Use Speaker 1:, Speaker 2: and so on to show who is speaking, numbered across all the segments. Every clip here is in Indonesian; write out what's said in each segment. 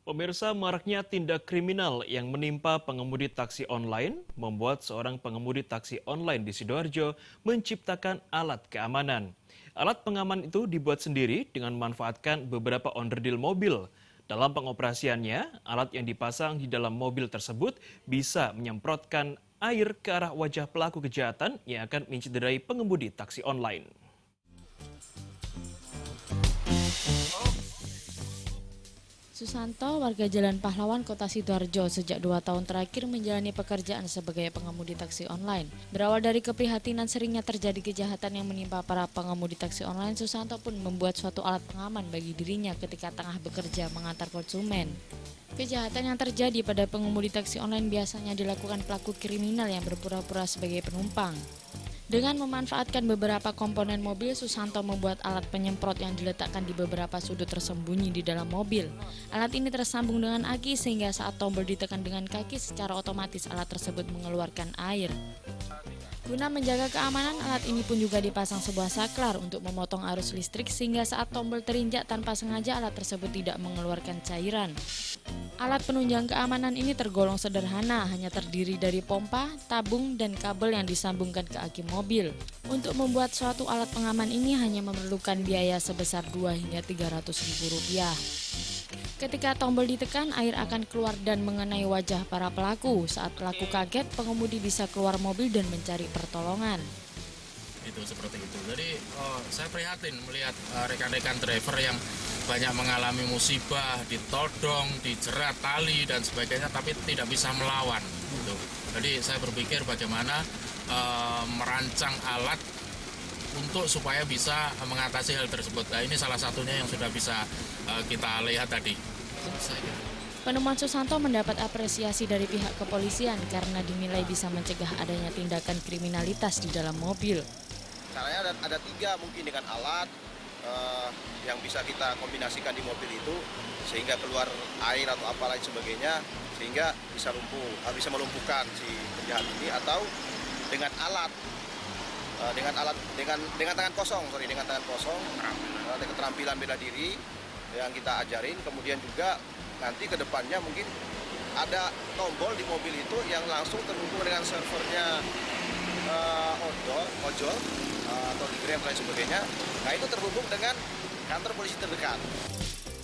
Speaker 1: Pemirsa, maraknya tindak kriminal yang menimpa pengemudi taksi online membuat seorang pengemudi taksi online di Sidoarjo menciptakan alat keamanan. Alat pengaman itu dibuat sendiri dengan memanfaatkan beberapa onderdil mobil. Dalam pengoperasiannya, alat yang dipasang di dalam mobil tersebut bisa menyemprotkan air ke arah wajah pelaku kejahatan yang akan mencederai pengemudi taksi online.
Speaker 2: Susanto, warga Jalan Pahlawan, Kota Sidoarjo, sejak 2 tahun terakhir menjalani pekerjaan sebagai pengemudi taksi online. Berawal dari keprihatinan seringnya terjadi kejahatan yang menimpa para pengemudi taksi online, Susanto pun membuat suatu alat pengaman bagi dirinya ketika tengah bekerja mengantar konsumen. Kejahatan yang terjadi pada pengemudi taksi online biasanya dilakukan pelaku kriminal yang berpura-pura sebagai penumpang. Dengan memanfaatkan beberapa komponen mobil, Susanto membuat alat penyemprot yang diletakkan di beberapa sudut tersembunyi di dalam mobil. Alat ini tersambung dengan aki sehingga saat tombol ditekan dengan kaki, secara otomatis alat tersebut mengeluarkan air. Guna menjaga keamanan, alat ini pun juga dipasang sebuah saklar untuk memotong arus listrik sehingga saat tombol terinjak tanpa sengaja alat tersebut tidak mengeluarkan cairan. Alat penunjang keamanan ini tergolong sederhana, hanya terdiri dari pompa, tabung, dan kabel yang disambungkan ke aki mobil. Untuk membuat suatu alat pengaman ini hanya memerlukan biaya sebesar 2 hingga 300 ribu rupiah. Ketika tombol ditekan, air akan keluar dan mengenai wajah para pelaku. Saat pelaku kaget, pengemudi bisa keluar mobil dan mencari pertolongan.
Speaker 3: Itu seperti itu. Jadi saya prihatin melihat rekan-rekan driver yang banyak mengalami musibah, ditodong, dijerat tali dan sebagainya, tapi tidak bisa melawan. Gitu. Jadi saya berpikir bagaimana merancang alat untuk supaya bisa mengatasi hal tersebut. Nah, ini salah satunya yang sudah bisa kita lihat tadi.
Speaker 2: Penemuan Susanto mendapat apresiasi dari pihak kepolisian karena dinilai bisa mencegah adanya tindakan kriminalitas di dalam mobil.
Speaker 4: Caranya ada 3 mungkin dengan alat yang bisa kita kombinasikan di mobil itu sehingga keluar air atau apa lain sebagainya sehingga bisa melumpuhkan si penjahat ini, atau dengan alat dengan tangan kosong keterampilan bela diri yang kita ajarin. Kemudian juga nanti ke depannya mungkin ada tombol di mobil itu yang langsung terhubung dengan servernya ojol atau di Grab dan sebagainya. Nah, itu terhubung dengan kantor polisi terdekat.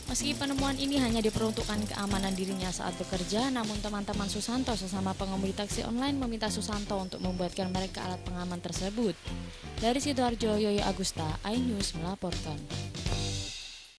Speaker 2: Meski penemuan ini hanya diperuntukkan keamanan dirinya saat bekerja, namun teman-teman Susanto sesama pengemudi taksi online meminta Susanto untuk membuatkan mereka alat pengaman tersebut. Dari Sidoarjo, Yoyo Agusta, iNews melaporkan.